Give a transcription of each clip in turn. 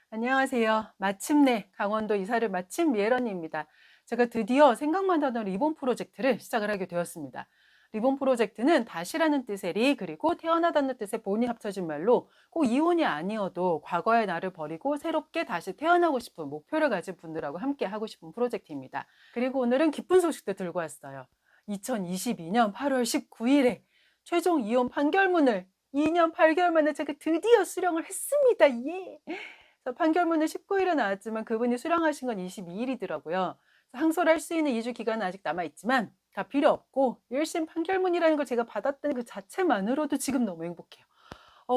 안녕하세요. 마침내 강원도 이사를 마친 미애런입니다. 제가 드디어 생각만 하던 리본 프로젝트를 시작을 하게 되었습니다. 리본 프로젝트는 다시라는 뜻의 리 그리고 태어나다는 뜻의 본이 합쳐진 말로 꼭 이혼이 아니어도 과거의 나를 버리고 새롭게 다시 태어나고 싶은 목표를 가진 분들하고 함께 하고 싶은 프로젝트입니다. 그리고 오늘은 기쁜 소식도 들고 왔어요. 2022년 8월 19일에 최종 이혼 판결문을 2년 8개월 만에 제가 드디어 수령을 했습니다. 예! 그래서 판결문은 19일에 나왔지만 그분이 수령하신 건 22일이더라고요. 항소를 할 수 있는 2주 기간은 아직 남아있지만 다 필요 없고 1심 판결문이라는 걸 제가 받았다는 그 자체만으로도 지금 너무 행복해요.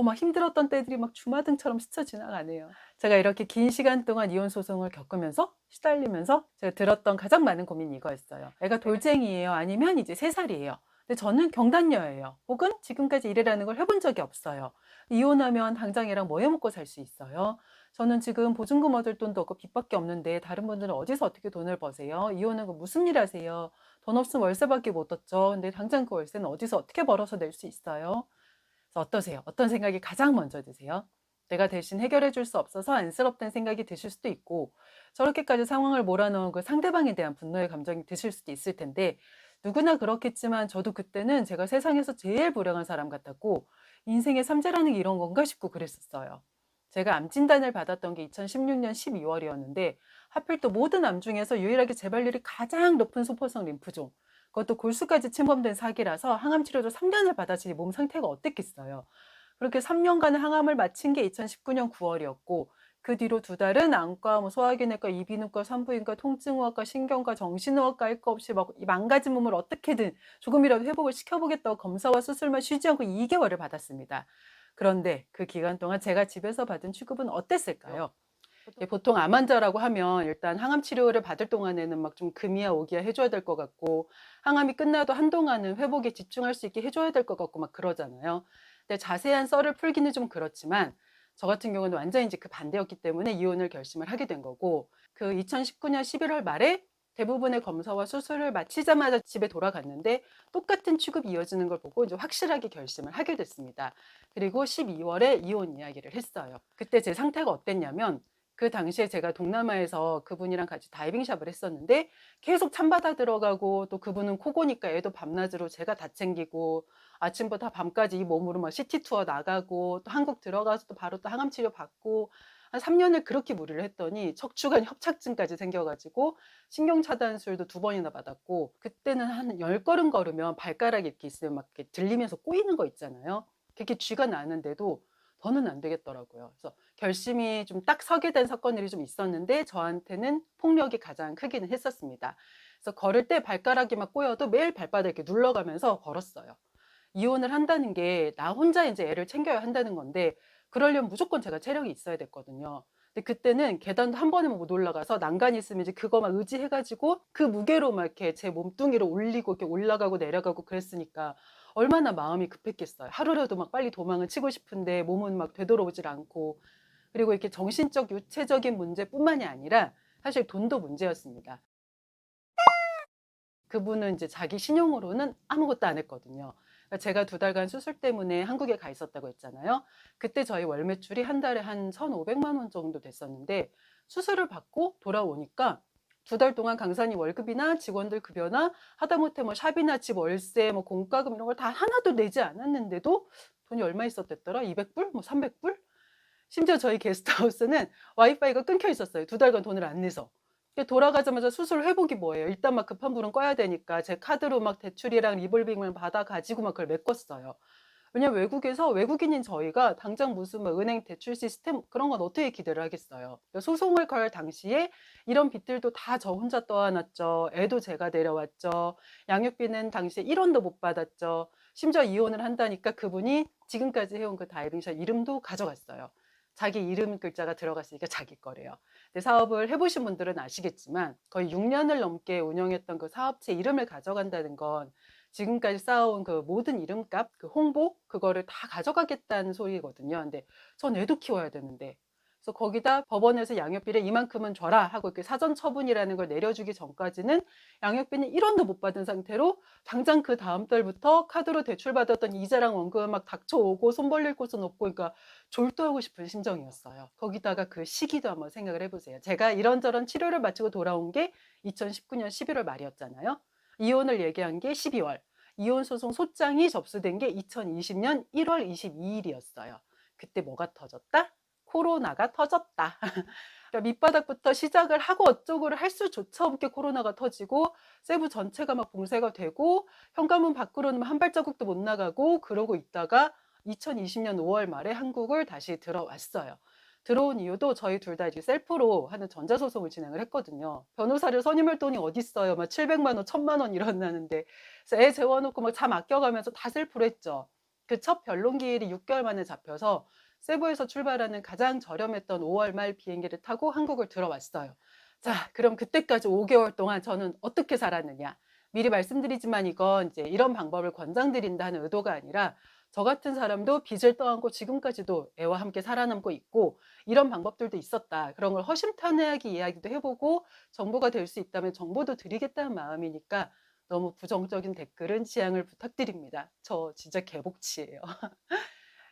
막 힘들었던 때들이 막 주마등처럼 스쳐 지나가네요. 제가 이렇게 긴 시간 동안 이혼 소송을 겪으면서 시달리면서 제가 들었던 가장 많은 고민이 이거였어요. 애가 돌쟁이에요? 아니면 이제 3살이에요? 근데 저는 경단녀예요. 혹은 지금까지 일이라는 걸 해본 적이 없어요. 이혼하면 당장 애랑 뭐 해먹고 살 수 있어요? 저는 지금 보증금 얻을 돈도 없고 빚밖에 없는데 다른 분들은 어디서 어떻게 돈을 버세요? 이혼하고 무슨 일 하세요? 돈 없으면 월세밖에 못 얻죠. 근데 당장 그 월세는 어디서 어떻게 벌어서 낼 수 있어요? 그래서 어떠세요? 어떤 생각이 가장 먼저 드세요? 내가 대신 해결해 줄 수 없어서 안쓰럽다는 생각이 드실 수도 있고, 저렇게까지 상황을 몰아넣은 그 상대방에 대한 분노의 감정이 드실 수도 있을 텐데, 누구나 그렇겠지만 저도 그때는 제가 세상에서 제일 불행한 사람 같았고, 인생의 삼재라는 게 이런 건가 싶고 그랬었어요. 제가 암 진단을 받았던 게 2016년 12월이었는데, 하필 또 모든 암 중에서 유일하게 재발률이 가장 높은 소포성 림프종, 그것도 골수까지 침범된 사기라서 항암 치료도 3년을 받았으니 몸 상태가 어땠겠어요. 그렇게 3년간의 항암을 마친 게 2019년 9월이었고 그 뒤로 2달은 안과, 뭐 소화기내과, 이비인후과, 산부인과, 통증의학과, 신경과, 정신의학과 할 거 없이 막 망가진 몸을 어떻게든 조금이라도 회복을 시켜보겠다고 검사와 수술만 쉬지 않고 2개월을 받았습니다. 그런데 그 기간 동안 제가 집에서 받은 취급은 어땠을까요? 예, 보통 암 환자라고 하면 일단 항암 치료를 받을 동안에는 막 좀 금이야 오기야 해줘야 될 것 같고 항암이 끝나도 한동안은 회복에 집중할 수 있게 해줘야 될 것 같고 막 그러잖아요. 근데 자세한 썰을 풀기는 좀 그렇지만 저 같은 경우는 완전히 이제 그 반대였기 때문에 이혼을 결심을 하게 된 거고 그 2019년 11월 말에 대부분의 검사와 수술을 마치자마자 집에 돌아갔는데 똑같은 취급이 이어지는 걸 보고 이제 확실하게 결심을 하게 됐습니다. 그리고 12월에 이혼 이야기를 했어요. 그때 제 상태가 어땠냐면 그 당시에 제가 동남아에서 그분이랑 같이 다이빙 샵을 했었는데 계속 참바다 들어가고 또 그분은 코고니까 애도 밤낮으로 제가 다 챙기고 아침부터 밤까지 이 몸으로 막 시티 투어 나가고 또 한국 들어가서 또 바로 또 항암 치료 받고 한 3년을 그렇게 무리를 했더니 척추관 협착증까지 생겨가지고 신경 차단술도 2번이나 받았고 그때는 한 10걸음 걸으면 발가락이 이렇게 있으면 막 이렇게 들리면서 꼬이는 거 있잖아요. 그렇게 쥐가 나는데도 더는 안 되겠더라고요. 그래서 결심이 좀 딱 서게 된 사건들이 좀 있었는데 저한테는 폭력이 가장 크기는 했었습니다. 그래서 걸을 때 발가락이 막 꼬여도 매일 발바닥 이렇게 눌러가면서 걸었어요. 이혼을 한다는 게 나 혼자 이제 애를 챙겨야 한다는 건데 그러려면 무조건 제가 체력이 있어야 됐거든요. 근데 그때는 계단도 한 번에 못 올라가서 난간이 있으면 이제 그거만 의지해가지고 그 무게로 막 이렇게 제 몸뚱이를 올리고 이렇게 올라가고 내려가고 그랬으니까 얼마나 마음이 급했겠어요. 하루라도 막 빨리 도망을 치고 싶은데 몸은 막 되돌아오질 않고 그리고 이렇게 정신적, 육체적인 문제뿐만이 아니라 사실 돈도 문제였습니다. 그분은 이제 자기 신용으로는 아무것도 안 했거든요. 그러니까 제가 2달간 수술 때문에 한국에 가 있었다고 했잖아요. 그때 저희 월 매출이 한 달에 한 1,500만 원 정도 됐었는데 수술을 받고 돌아오니까 2달 동안 강사님 월급이나 직원들 급여나 하다못해 뭐 샵이나 집 월세, 뭐 공과금 이런 걸 다 하나도 내지 않았는데도 돈이 얼마 있었댔더라? 200불? 뭐 300불? 심지어 저희 게스트하우스는 와이파이가 끊겨 있었어요. 2달간 돈을 안 내서. 돌아가자마자 수술 회복이 뭐예요? 일단 막 급한 불은 꺼야 되니까 제 카드로 막 대출이랑 리볼빙을 받아 가지고 막 그걸 메꿨어요. 왜냐면 외국에서 외국인인 저희가 당장 무슨 뭐 은행 대출 시스템 그런 건 어떻게 기대를 하겠어요. 소송을 걸 당시에 이런 빚들도 다 저 혼자 떠안았죠. 애도 제가 내려왔죠. 양육비는 당시에 1원도 못 받았죠. 심지어 이혼을 한다니까 그분이 지금까지 해온 그 다이빙샵 이름도 가져갔어요. 자기 이름 글자가 들어갔으니까 자기 거래요. 근데 사업을 해보신 분들은 아시겠지만 거의 6년을 넘게 운영했던 그 사업체 이름을 가져간다는 건 지금까지 쌓아온 그 모든 이름값, 그 홍보, 그거를 다 가져가겠다는 소리거든요. 근데 전 애도 키워야 되는데 그래서 거기다 법원에서 양육비를 이만큼은 줘라 하고 이렇게 사전 처분이라는 걸 내려주기 전까지는 양육비는 1원도 못 받은 상태로 당장 그 다음 달부터 카드로 대출받았던 이자랑 원금 막 닥쳐오고 손 벌릴 곳은 없고, 그러니까 졸도하고 싶은 심정이었어요. 거기다가 그 시기도 한번 생각을 해보세요. 제가 이런저런 치료를 마치고 돌아온 게 2019년 11월 말이었잖아요. 이혼을 얘기한 게 12월. 이혼 소송 소장이 접수된 게 2020년 1월 22일이었어요. 그때 뭐가 터졌다? 코로나가 터졌다. 그러니까 밑바닥부터 시작을 하고 어쩌고를 할 수조차 없게 코로나가 터지고 세부 전체가 막 봉쇄가 되고 현관문 밖으로는 한 발자국도 못 나가고 그러고 있다가 2020년 5월 말에 한국을 다시 들어왔어요. 들어온 이유도 저희 둘 다 이제 셀프로 하는 전자소송을 진행을 했거든요. 변호사를 선임할 돈이 어딨어요. 막 700만 원, 1000만 원 이런다는데. 그래서 애 재워놓고 막 다 아껴가면서 다 셀프로 했죠. 그 첫 변론 기일이 6개월 만에 잡혀서 세부에서 출발하는 가장 저렴했던 5월 말 비행기를 타고 한국을 들어왔어요. 자, 그럼 그때까지 5개월 동안 저는 어떻게 살았느냐? 미리 말씀드리지만 이건 이제 이런 방법을 권장드린다는 의도가 아니라 저 같은 사람도 빚을 떠안고 지금까지도 애와 함께 살아남고 있고 이런 방법들도 있었다. 그런 걸 허심탄회하게 이야기도 해보고 정보가 될 수 있다면 정보도 드리겠다는 마음이니까 너무 부정적인 댓글은 지양을 부탁드립니다. 저 진짜 개복치예요.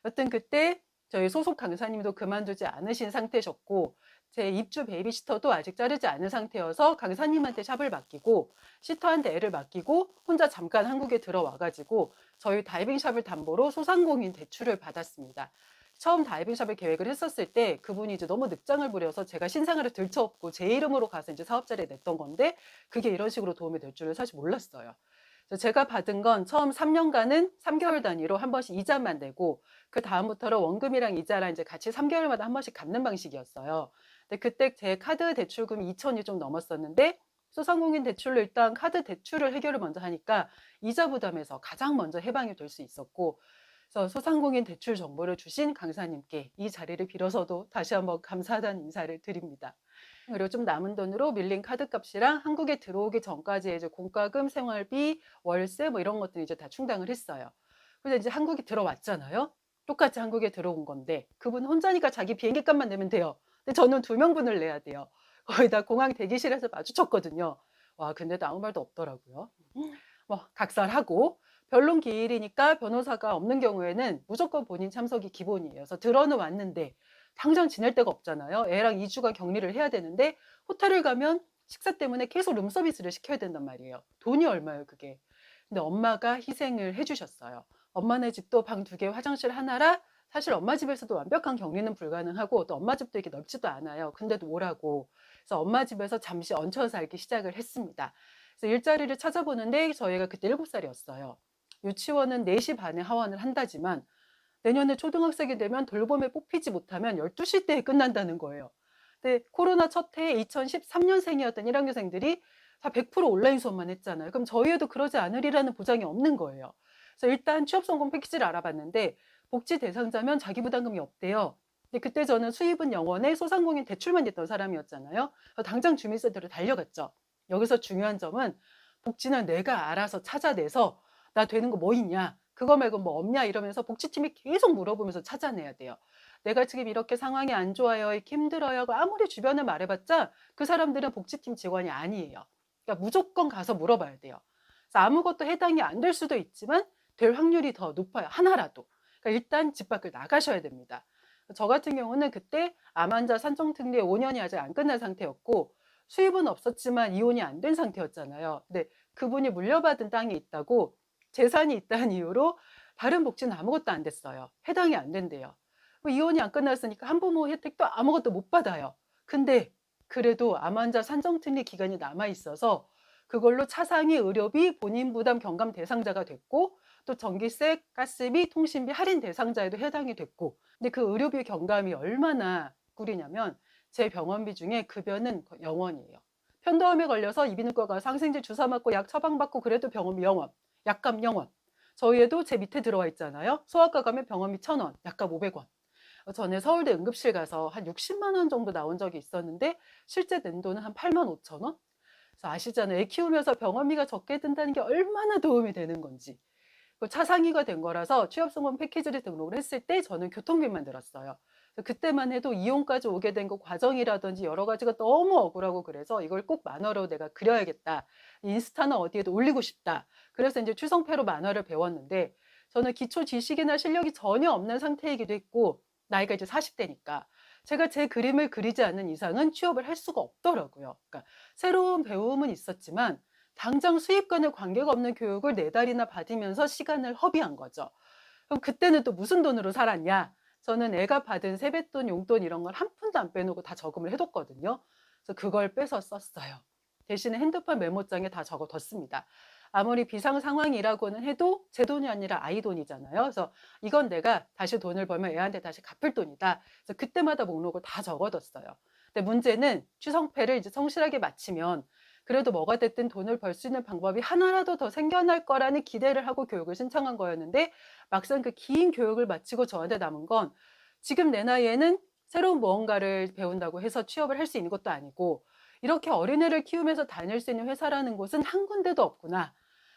여튼 그때 저희 소속 강사님도 그만두지 않으신 상태셨고 제 입주 베이비시터도 아직 자르지 않은 상태여서 강사님한테 샵을 맡기고 시터한테 애를 맡기고 혼자 잠깐 한국에 들어와가지고 저희 다이빙샵을 담보로 소상공인 대출을 받았습니다. 처음 다이빙샵을 계획을 했었을 때 그분이 이제 너무 늑장을 부려서 제가 신생아를 들쳐업고 제 이름으로 가서 이제 사업자리에 냈던 건데 그게 이런 식으로 도움이 될 줄은 사실 몰랐어요. 그래서 제가 받은 건 처음 3년간은 3개월 단위로 한 번씩 이자만 내고 그 다음부터는 원금이랑 이자랑 이제 같이 3개월마다 한 번씩 갚는 방식이었어요. 근데 그때 제 카드 대출금이 2천이 좀 넘었었는데 소상공인 대출로 일단 카드 대출을 해결을 먼저 하니까 이자 부담에서 가장 먼저 해방이 될 수 있었고 그래서 소상공인 대출 정보를 주신 강사님께 이 자리를 빌어서도 다시 한번 감사하다는 인사를 드립니다. 그리고 좀 남은 돈으로 밀린 카드값이랑 한국에 들어오기 전까지 이제 공과금, 생활비, 월세 뭐 이런 것들 이제 다 충당을 했어요. 근데 이제 한국에 들어왔잖아요. 똑같이 한국에 들어온 건데 그분 혼자니까 자기 비행기 값만 내면 돼요. 근데 저는 2명분을 내야 돼요. 거의 다 공항 대기실에서 마주쳤거든요. 와, 근데도 아무 말도 없더라고요. 뭐 각설하고 변론 기일이니까 변호사가 없는 경우에는 무조건 본인 참석이 기본이에요. 그래서 들어는 왔는데 당장 지낼 데가 없잖아요. 애랑 2주간 격리를 해야 되는데 호텔을 가면 식사 때문에 계속 룸서비스를 시켜야 된단 말이에요. 돈이 얼마예요, 그게. 근데 엄마가 희생을 해주셨어요. 엄마네 집도 방 2개, 화장실 하나라 사실 엄마 집에서도 완벽한 격리는 불가능하고 또 엄마 집도 이렇게 넓지도 않아요. 근데도 오라고. 그래서 엄마 집에서 잠시 얹혀 살기 시작을 했습니다. 그래서 일자리를 찾아보는데 저희가 그때 7살이었어요. 유치원은 4시 반에 하원을 한다지만 내년에 초등학생이 되면 돌봄에 뽑히지 못하면 12시 때에 끝난다는 거예요. 근데 코로나 첫 해에 2013년생이었던 1학년생들이 다 100% 온라인 수업만 했잖아요. 그럼 저희 애도 그러지 않으리라는 보장이 없는 거예요. 그래서 일단 취업 성공 패키지를 알아봤는데 복지 대상자면 자기 부담금이 없대요. 근데 그때 저는 수입은 영원에 소상공인 대출만 냈던 사람이었잖아요. 그래서 당장 주민센터로 달려갔죠. 여기서 중요한 점은 복지는 내가 알아서 찾아내서 나 되는 거 뭐 있냐? 그거 말고 뭐 없냐? 이러면서 복지팀이 계속 물어보면서 찾아내야 돼요. 내가 지금 이렇게 상황이 안 좋아요. 이렇게 힘들어요. 아무리 주변에 말해봤자 그 사람들은 복지팀 직원이 아니에요. 그러니까 무조건 가서 물어봐야 돼요. 그래서 아무것도 해당이 안 될 수도 있지만 될 확률이 더 높아요. 하나라도. 그러니까 일단 집 밖을 나가셔야 됩니다. 저 같은 경우는 그때 암 환자 산정특례 5년이 아직 안 끝난 상태였고 수입은 없었지만 이혼이 안 된 상태였잖아요. 근데 그분이 물려받은 땅이 있다고 재산이 있다는 이유로 다른 복지는 아무것도 안 됐어요. 해당이 안 된대요. 이혼이 안 끝났으니까 한부모 혜택도 아무것도 못 받아요. 근데 그래도 암 환자 산정특례 기간이 남아 있어서 그걸로 차상위 의료비 본인 부담 경감 대상자가 됐고 또 전기세, 가스비, 통신비 할인 대상자에도 해당이 됐고 근데 그 의료비 경감이 얼마나 꿀이냐면 제 병원비 중에 급여는 0원이에요. 편도암에 걸려서 이비인후과 가서 항생제 주사 맞고 약 처방받고 그래도 병원비 0원, 약값 0원. 저희 애도 제 밑에 들어와 있잖아요. 소아과 가면 병원비 1,000원, 약값 500원. 전에 서울대 응급실 가서 한 60만 원 정도 나온 적이 있었는데 실제 낸 돈은 한 8만 5천 원? 그래서 아시잖아요. 애 키우면서 병원비가 적게 든다는 게 얼마나 도움이 되는 건지. 그 차상위가 된 거라서 취업성공 패키지를 등록을 했을 때 저는 교통비만 들었어요. 그때만 해도 이혼까지 오게 된 그 과정이라든지 여러 가지가 너무 억울하고 그래서 '이걸 꼭 만화로 내가 그려야겠다. 인스타나 어디에도 올리고 싶다.' 그래서 인제 추성패로 만화를 배웠는데 저는 기초 지식이나 실력이 전혀 없는 상태이기도 했고 나이가 이제 40 대니까 제가 제 그림을 그리지 않는 이상은 취업을 할 수가 없더라고요. 그러니까 새로운 배움은 있었지만 당장 수입과는 관계가 없는 교육을 4 달이나 받으면서 시간을 허비한 거죠. 그럼 그때는 또 무슨 돈으로 살았냐? 저는 애가 받은 세뱃돈, 용돈 이런 걸 한 푼도 안 빼놓고 다 저금을 해 뒀거든요. 그래서 그걸 빼서 썼어요. 대신에 핸드폰 메모장에 다 적어 뒀습니다. 아무리 비상 상황이라고는 해도 제 돈이 아니라 아이 돈이잖아요. 그래서 '이건 내가 다시 돈을 벌면 애한테 다시 갚을 돈이다.' 그래서 그때마다 목록을 다 적어 뒀어요. 근데 문제는 추성패를 이제 성실하게 마치면 그래도 뭐가 됐든 돈을 벌 수 있는 방법이 하나라도 더 생겨날 거라는 기대를 하고 교육을 신청한 거였는데 막상 그 긴 교육을 마치고 저한테 남은 건 지금 내 나이에는 새로운 무언가를 배운다고 해서 취업을 할 수 있는 것도 아니고 이렇게 어린애를 키우면서 다닐 수 있는 회사라는 곳은 한 군데도 없구나.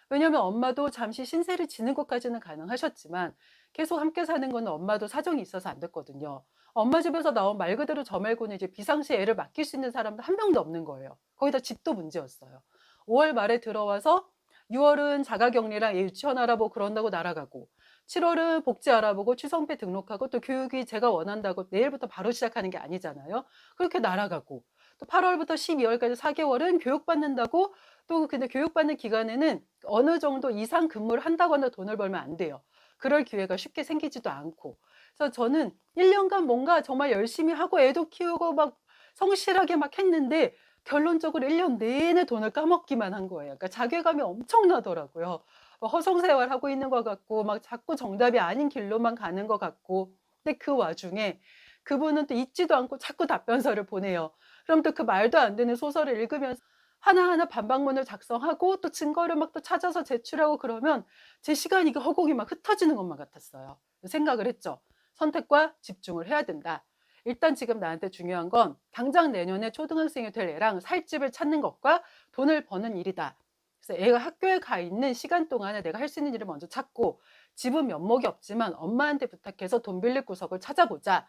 왜냐하면 엄마도 잠시 신세를 지는 것까지는 가능하셨지만 계속 함께 사는 거는 엄마도 사정이 있어서 안 됐거든요. 엄마 집에서 나온 말 그대로 저 말고는 이제 비상시에 애를 맡길 수 있는 사람도 한 명도 없는 거예요. 거기다 집도 문제였어요. 5월 말에 들어와서 6월은 자가격리랑 애 유치원 알아보고 그런다고 날아가고 7월은 복지 알아보고 추성패 등록하고 또 교육이 제가 원한다고 내일부터 바로 시작하는 게 아니잖아요. 그렇게 날아가고 또 8월부터 12월까지 4개월은 교육받는다고 또 근데 교육받는 기간에는 어느 정도 이상 근무를 한다거나 돈을 벌면 안 돼요. 그럴 기회가 쉽게 생기지도 않고. 그래서 저는 1년간 뭔가 정말 열심히 하고 애도 키우고 막 성실하게 막 했는데 결론적으로 1년 내내 돈을 까먹기만 한 거예요. 그러니까 자괴감이 엄청나더라고요. 허송세월하고 있는 것 같고 막 자꾸 정답이 아닌 길로만 가는 것 같고 근데 그 와중에 그분은 또 읽지도 않고 자꾸 답변서를 보내요. 그럼 또 그 말도 안 되는 소설을 읽으면서 하나하나 반박문을 작성하고 또 증거를 막 또 찾아서 제출하고 그러면 제 시간이 그 허공이 막 흩어지는 것만 같았어요. 생각을 했죠. '선택과 집중을 해야 된다.' 일단 지금 나한테 중요한 건 당장 내년에 초등학생이 될 애랑 살 집을 찾는 것과 돈을 버는 일이다. 그래서 애가 학교에 가 있는 시간 동안에 내가 할 수 있는 일을 먼저 찾고 집은 면목이 없지만 엄마한테 부탁해서 돈 빌릴 구석을 찾아보자.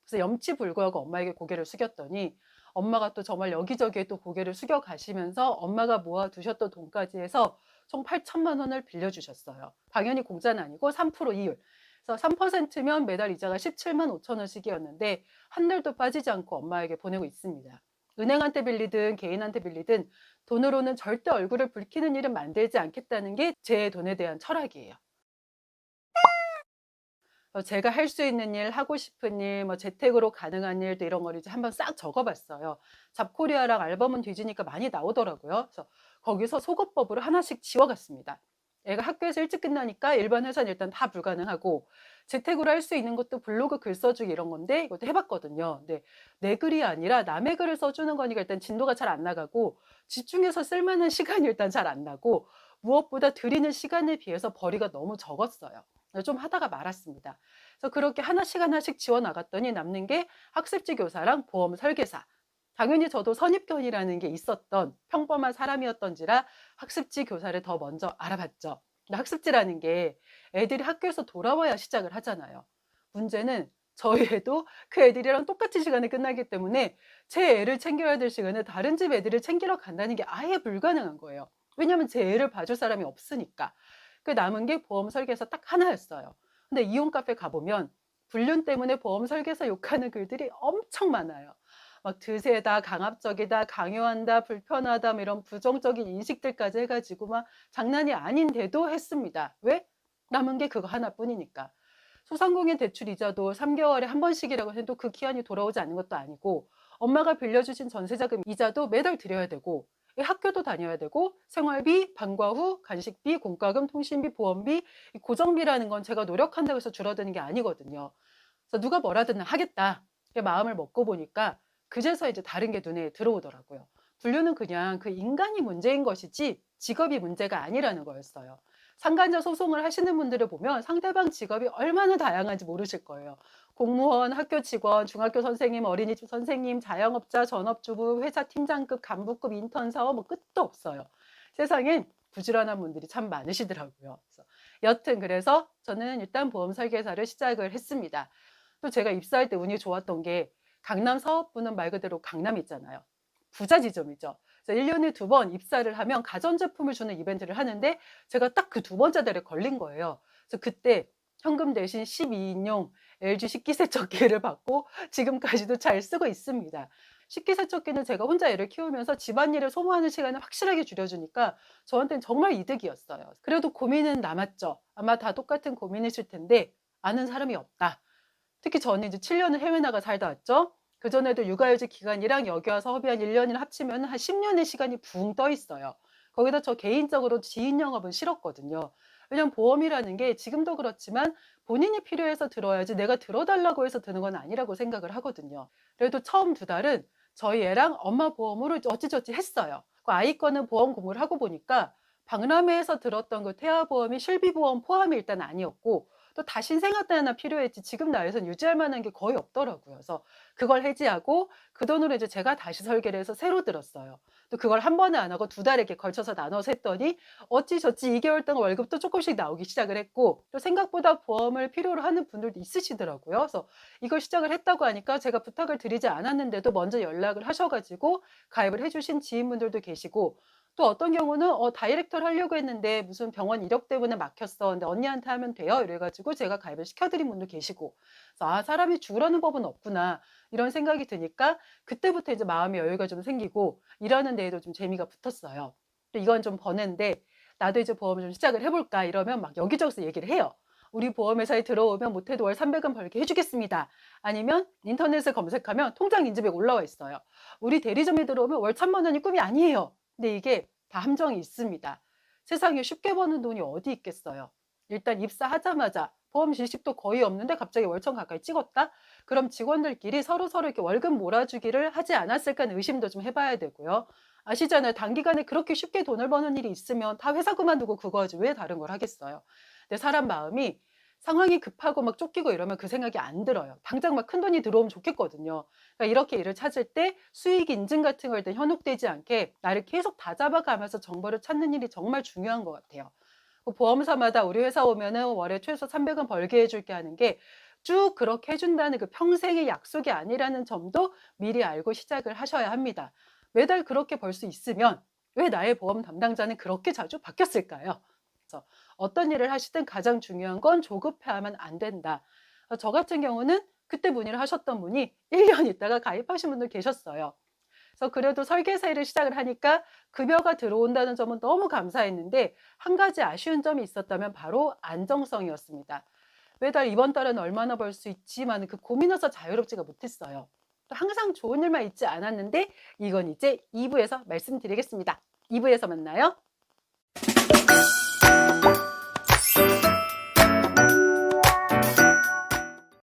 그래서 염치불구하고 엄마에게 고개를 숙였더니 엄마가 또 정말 여기저기에 또 고개를 숙여 가시면서 엄마가 모아두셨던 돈까지 해서 총 8천만 원을 빌려주셨어요. 당연히 공짜는 아니고 3% 이율. 그래서 3%면 매달 이자가 17만 5천 원씩이었는데 한 달도 빠지지 않고 엄마에게 보내고 있습니다. 은행한테 빌리든 개인한테 빌리든 돈으로는 절대 얼굴을 붉히는 일은 만들지 않겠다는 게 제 돈에 대한 철학이에요. 제가 할 수 있는 일, 하고 싶은 일, 뭐 재택으로 가능한 일도 이런 걸 이제 한번 싹 적어 봤어요. 잡코리아랑 알버문 뒤지니까 많이 나오더라고요. 그래서 거기서 속어법으로 하나씩 지워 갔습니다. 애가 학교에서 일찍 끝나니까 일반 회사는 일단 다 불가능하고 재택으로 할 수 있는 것도 블로그 글 써주기 이런 건데 이것도 해 봤거든요. 근데 내 글이 아니라 남의 글을 써 주는 거니까 일단 진도가 잘 안 나가고 집중해서 쓸 만한 시간이 일단 잘 안 나고 무엇보다 들이는 시간에 비해서 벌이가 너무 적었어요. 좀 하다가 말았습니다. 그래서 그렇게 하나씩 하나씩 지워 나갔더니 남는 게 학습지 교사랑 보험 설계사. 당연히 저도 선입견이라는 게 있었던 평범한 사람이었던지라 학습지 교사를 더 먼저 알아봤죠. 근데 학습지라는 게 애들이 학교에서 돌아와야 시작을 하잖아요. 문제는 저희 애도 그 애들이랑 똑같은 시간에 끝나기 때문에 제 애를 챙겨야 될 시간에 다른 집 애들을 챙기러 간다는 게 아예 불가능한 거예요. 왜냐하면 제 애를 봐줄 사람이 없으니까. 그 남은 게 보험 설계사 딱 하나였어요. 근데 이혼 카페 가보면 불륜 때문에 보험 설계사 욕하는 글들이 엄청 많아요. 막 드세다, 강압적이다, 강요한다, 불편하다, 뭐 이런 부정적인 인식들까지 해가지고 막 장난이 아닌데도 했습니다. 왜? 남은 게 그거 하나뿐이니까. 소상공인 대출 이자도 3개월에 한 번씩이라고 해도 그 기한이 돌아오지 않는 것도 아니고 엄마가 빌려주신 전세자금 이자도 매달 드려야 되고 학교도 다녀야 되고 생활비, 방과 후, 간식비, 공과금, 통신비, 보험비, 이 고정비라는 건 제가 노력한다고 해서 줄어드는 게 아니거든요. 그래서 누가 뭐라든 하겠다. 이렇게 마음을 먹고 보니까 그제서 이제 다른 게 눈에 들어오더라고요. 분류는 그냥 그 인간이 문제인 것이지 직업이 문제가 아니라는 거였어요. 상간자 소송을 하시는 분들을 보면 상대방 직업이 얼마나 다양한지 모르실 거예요. 공무원, 학교 직원, 중학교 선생님, 어린이집 선생님, 자영업자, 전업주부, 회사 팀장급, 간부급, 인턴 사원 뭐 끝도 없어요. 세상엔 부지런한 분들이 참 많으시더라고요. 그래서 여튼 그래서 저는 일단 보험 설계사를 시작을 했습니다. 또 제가 입사할 때 운이 좋았던 게 강남 사업부는 말 그대로 강남 있잖아요. 부자 지점이죠. 그래서 1년에 2번 입사를 하면 가전제품을 주는 이벤트를 하는데 제가 딱 그 2번째 달에 걸린 거예요. 그래서 그때 현금 대신 12인용 LG 식기세척기를 받고 지금까지도 잘 쓰고 있습니다. 식기세척기는 제가 혼자 애를 키우면서 집안일을 소모하는 시간을 확실하게 줄여주니까 저한테는 정말 이득이었어요. 그래도 고민은 남았죠. 아마 다 똑같은 고민이실 텐데 아는 사람이 없다. 특히 저는 이제 7년을 해외 나가 살다 왔죠. 그전에도 육아휴직 기간이랑 여기 와서 허비한 1년이나 합치면 한 10년의 시간이 붕 떠 있어요. 거기다 저 개인적으로 지인 영업은 싫었거든요. 왜냐면 보험이라는 게 지금도 그렇지만 본인이 필요해서 들어야지 내가 들어달라고 해서 드는 건 아니라고 생각을 하거든요. 그래도 처음 2달은 저희 애랑 엄마 보험으로 어찌저찌 했어요. 그 아이 거는 보험 공부를 하고 보니까 박람회에서 들었던 그 태아보험이 실비보험 포함이 일단 아니었고 또 다 신생아 때 하나 필요했지 지금 나이에선 유지할 만한 게 거의 없더라고요. 그래서 그걸 해지하고 그 돈으로 이제 제가 다시 설계를 해서 새로 들었어요. 또 그걸 한 번에 안 하고 2달에 걸쳐서 나눠서 했더니 어찌저찌 2개월 동안 월급도 조금씩 나오기 시작을 했고 또 생각보다 보험을 필요로 하는 분들도 있으시더라고요. 그래서 이걸 시작을 했다고 하니까 제가 부탁을 드리지 않았는데도 먼저 연락을 하셔 가지고 가입을 해 주신 지인분들도 계시고 또 어떤 경우는 다이렉트를 하려고 했는데 무슨 병원 이력 때문에 막혔어. 근데 언니한테 하면 돼요. 이래 가지고 제가 가입을 시켜드린 분도 계시고. 그래서 '아 사람이 죽으라는 법은 없구나.' 이런 생각이 드니까 그때부터 이제 마음의 여유가 좀 생기고 일하는 데에도 좀 재미가 붙었어요. 또 이건 좀 버는데 '나도 이제 보험을 좀 시작을 해 볼까.' 이러면 막 여기저기서 얘기를 해요. "우리 보험회사에 들어오면 못해도 월 300은 벌게 해 주겠습니다." 아니면 인터넷에 검색하면 통장 인증액 올라와 있어요. "우리 대리점에 들어오면 월 1,000만 원이 꿈이 아니에요." 근데 이게 다 함정이 있습니다. 세상에 쉽게 버는 돈이 어디 있겠어요. 일단 입사하자마자 보험 지식도 거의 없는데 갑자기 월천 가까이 찍었다? 그럼 직원들끼리 서로서로 이렇게 월급 몰아주기를 하지 않았을까 하는 의심도 좀 해봐야 되고요. 아시잖아요. 단기간에 그렇게 쉽게 돈을 버는 일이 있으면 다 회사 그만두고 그거 하지 왜 다른 걸 하겠어요. 근데 사람 마음이 상황이 급하고 막 쫓기고 이러면 그 생각이 안 들어요. 당장 막 큰돈이 들어오면 좋겠거든요. 그러니까 이렇게 일을 찾을 때 수익 인증 같은 걸 때 현혹되지 않게 나를 계속 다잡아가면서 정보를 찾는 일이 정말 중요한 것 같아요. 그 보험사마다 우리 회사 오면은 월에 최소 300은 벌게 해줄게 하는 게 쭉 그렇게 해준다는 그 평생의 약속이 아니라는 점도 미리 알고 시작을 하셔야 합니다. 매달 그렇게 벌 수 있으면 왜 나의 보험 담당자는 그렇게 자주 바뀌었을까요? 그래서 어떤 일을 하시든 가장 중요한 건 조급해하면 안 된다. 저 같은 경우는 그때 문의를 하셨던 분이 1년 있다가 가입하신 분도 계셨어요. 그래서 그래도 설계사 일을 시작을 하니까 급여가 들어온다는 점은 너무 감사했는데 한 가지 아쉬운 점이 있었다면 바로 안정성이었습니다. 매달 이번 달은 얼마나 벌 수 있지만 그 고민해서 자유롭지가 못했어요. 또 항상 좋은 일만 있지 않았는데 이건 이제 2부에서 말씀드리겠습니다. 2부에서 만나요.